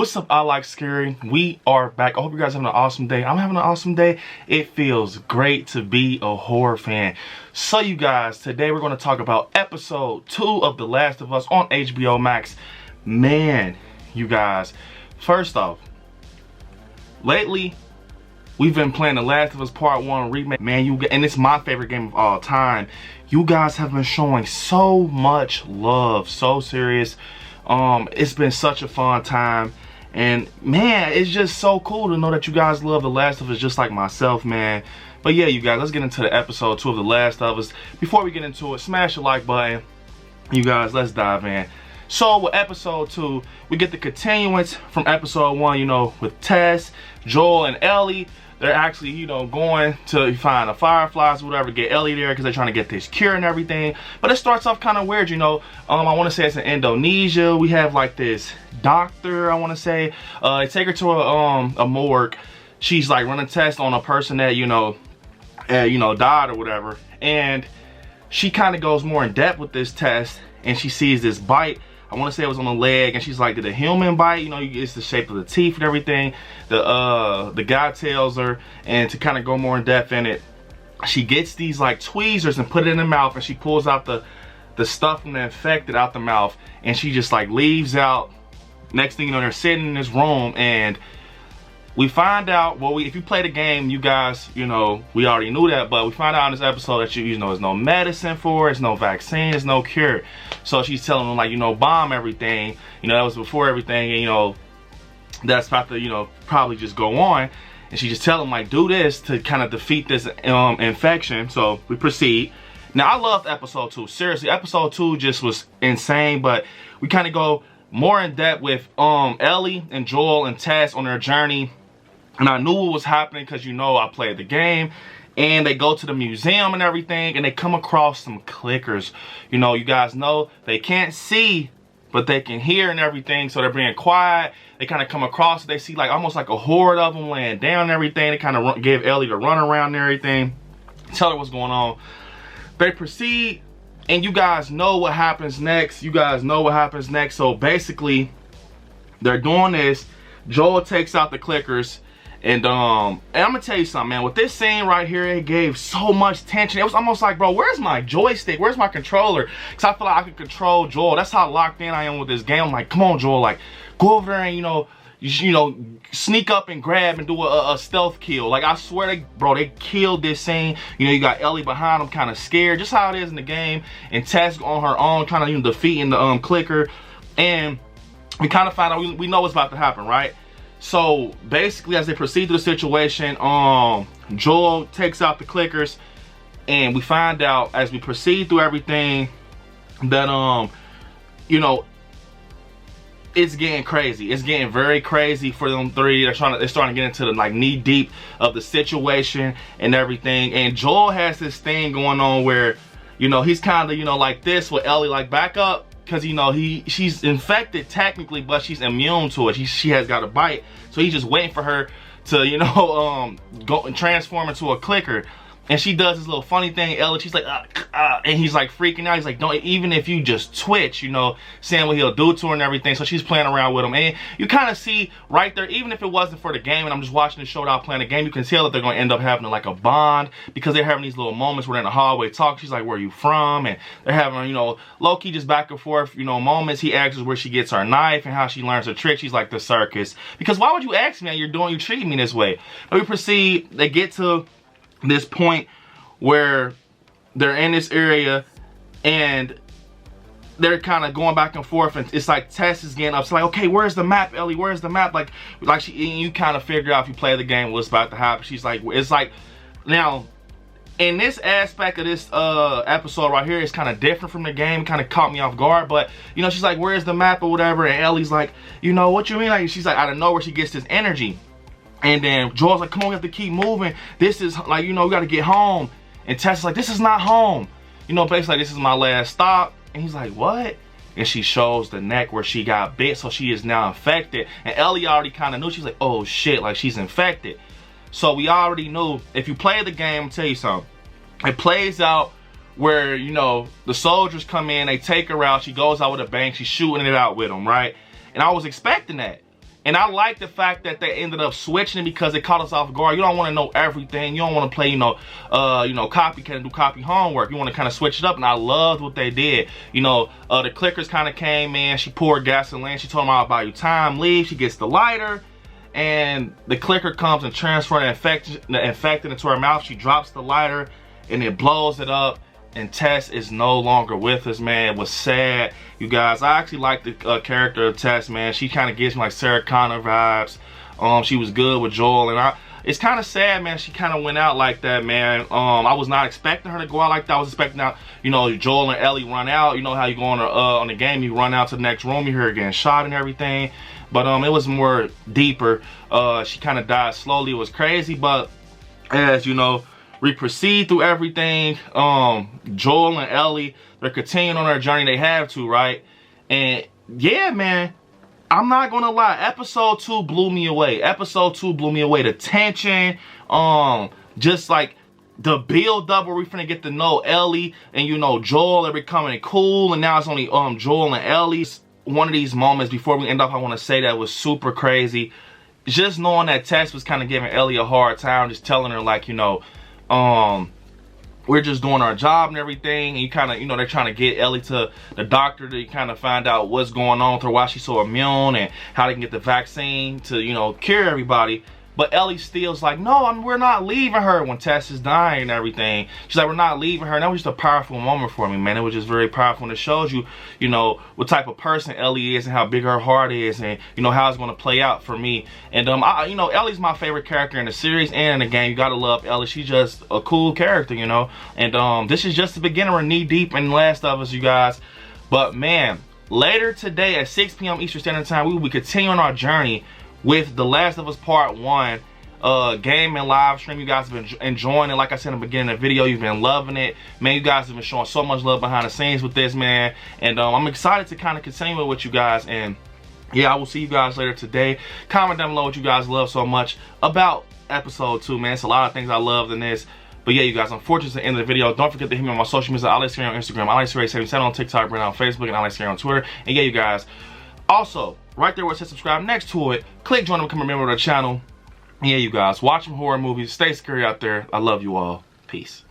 What's up, I Like Scary? We are back. I hope you guys are having an awesome day. I'm having an awesome day. It feels great to be a horror fan. So you guys, today we're going to talk about episode 2 of The Last of Us on HBO Max. Man, you guys, first off, lately we've been playing The Last of Us Part 1 remake. Man, and it's my favorite game of all time. You guys have been showing so much love, so serious. It's been such a fun time, and man, it's just so cool to know that you guys love The Last of Us just like myself, man. But yeah, you guys, let's get into the episode 2 of The Last of Us. Before we get into it, smash the like button. You guys, let's dive in. So with episode 2, we get the continuance from episode 1, you know, with Tess, Joel, and Ellie. They're actually, you know, going to find the Fireflies or whatever, get Ellie there because they're trying to get this cure and everything. But it starts off kind of weird, you know. I want to say it's in Indonesia. We have like this doctor, I want to say. They take her to a morgue. She's like running tests on a person that, you know, died or whatever. And she kind of goes more in depth with this test, and she sees this bite. I want to say it was on the leg, and she's like, did a human bite? You know, it's the shape of the teeth and everything. The guy tells her, and to kind of go more in depth in it, she gets these like tweezers and put it in the mouth, and she pulls out the stuff from the infected out the mouth, and she just like leaves out. Next thing you know, they're sitting in this room, and we find out, well, if you play the game, you guys, you know, we already knew that, but we find out in this episode that, you know, there's no medicine for it, there's no vaccine, there's no cure. So she's telling them, like, you know, bomb everything. You know, that was before everything, and, you know, that's about to, you know, probably just go on. And she just tell them, like, do this to kind of defeat this infection. So we proceed. Now, I loved episode 2. Seriously, episode 2 just was insane, but we kind of go more in depth with Ellie and Joel and Tess on their journey. And I knew what was happening because, you know, I played the game. And they go to the museum and everything, and they come across some clickers. You know, you guys know they can't see, but they can hear and everything. So they're being quiet. They kind of come across, they see like almost like a horde of them laying down and everything. They kind of give Ellie the run around and everything. Tell her what's going on. They proceed, and you guys know what happens next. You guys know what happens next. So basically, they're doing this. Joel takes out the clickers. And I'm gonna tell you something, man. With this scene right here, it gave so much tension. It was almost like, bro, where's my joystick? Where's my controller? Because I feel like I could control Joel. That's how locked in I am with this game. I'm like, come on, Joel, like, go over there and, you know, sneak up and grab and do a stealth kill. Like, I swear, they killed this scene. You know, you got Ellie behind them, kind of scared, just how it is in the game. And Tess on her own, trying to, you know, defeating the clicker. And we kind of find out, we know what's about to happen, right? So basically, as they proceed through the situation, Joel takes out the clickers, and we find out as we proceed through everything that you know, it's getting crazy. It's getting very crazy for them three. They're starting to get into the like knee deep of the situation and everything. And Joel has this thing going on where, you know, he's kind of, you know, like this with Ellie, like, back up. Because, you know, she's infected technically, but she's immune to it. She has got a bite. So he's just waiting for her to, you know, go and transform into a clicker. And she does this little funny thing. Ellie, she's like, and he's like freaking out. He's like, don't, even if you just twitch, you know, saying what he'll do to her and everything. So she's playing around with him. And you kind of see right there, even if it wasn't for the game and I'm just watching the show without playing the game, you can tell that they're going to end up having like a bond, because they're having these little moments where they're in the hallway talk. She's like, where are you from? And they're having, you know, low-key just back and forth, you know, moments. He asks her where she gets her knife and how she learns her trick. She's like, the circus. Because why would you ask me how you treating me this way? But we proceed, they get to this point where they're in this area and they're kind of going back and forth, and it's like Tess is getting up. It's like, okay, where's the map, Ellie? Where's the map? Like you kind of figure out if you play the game what's about to happen. She's like, it's like, now in this aspect of this episode right here, it's kind of different from the game. Kind of caught me off guard, but you know, she's like, where's the map or whatever? And Ellie's like, you know, what you mean? Like, she's like, out of nowhere, she gets this energy, and then Joel's like, come on, we have to keep moving. This is like, you know, we got to get home. And Tess is like, this is not home. You know, basically, like, this is my last stop. And he's like, what? And she shows the neck where she got bit, so she is now infected. And Ellie already kind of knew. She's like, oh shit, like, she's infected. So we already knew. If you play the game, I'll tell you something. It plays out where, you know, the soldiers come in, they take her out. She goes out with a bang. She's shooting it out with them, right? And I was expecting that. And I like the fact that they ended up switching it because it caught us off guard. You don't want to know everything. You don't want to play, copycat and do copy homework. You want to kind of switch it up, and I loved what they did. The clickers kind of came in. She poured gasoline. She told him, I'll buy you time. Leave. She gets the lighter, and the clicker comes and transfers the infected into her mouth. She drops the lighter, and it blows it up. And Tess is no longer with us, man. It was sad, you guys. I actually like the character of Tess, man. She kind of gives me like Sarah Connor vibes. She was good with Joel, and it's kind of sad, man. She kind of went out like that, man. I was not expecting her to go out like that. I was expecting out, Joel and Ellie run out. You know how you go on the game, you run out to the next room, you hear her getting shot and everything. But it was more deeper. She kind of died slowly. It was crazy, but as we proceed through everything. Joel and Ellie, they're continuing on their journey. They have to, right? And yeah, man, I'm not gonna lie. Episode 2 blew me away. Episode 2 blew me away. The tension, just like the build up where we finna get to know Ellie and Joel. They're becoming cool, and now it's only Joel and Ellie. One of these moments before we end up, I want to say that was super crazy. Just knowing that Tess was kind of giving Ellie a hard time, just telling her like, we're just doing our job and everything, and you kind of, they're trying to get Ellie to the doctor to kind of find out what's going on with her, why she's so immune, and how they can get the vaccine to, cure everybody. But Ellie still's like, no, we're not leaving her when Tess is dying and everything. She's like, we're not leaving her. And that was just a powerful moment for me, man. It was just very powerful, and it shows you, what type of person Ellie is and how big her heart is, and, how it's going to play out for me. And, Ellie's my favorite character in the series and in the game. You got to love Ellie. She's just a cool character, And this is just the beginning. We're knee deep in Last of Us, you guys. But, man, later today at 6 p.m. Eastern Standard Time, we will be continuing our journey with The Last of Us Part 1 game and live stream. You guys have been enjoying it. Like I said in the beginning of the video, you've been loving it. Man, you guys have been showing so much love behind the scenes with this, man. And I'm excited to kind of continue with you guys. And yeah, I will see you guys later today. Comment down below what you guys love so much about episode 2, man. It's a lot of things I loved in this. But yeah, you guys, unfortunately, to the end of the video, don't forget to hit me on my social media. AlexScary on Instagram, AlexScary77 on TikTok, right now on Facebook, and AlexScary on Twitter. And yeah, you guys, also, right there where it says subscribe, next to it, click join and become a member of the channel. And yeah, you guys, watch some horror movies. Stay scary out there. I love you all. Peace.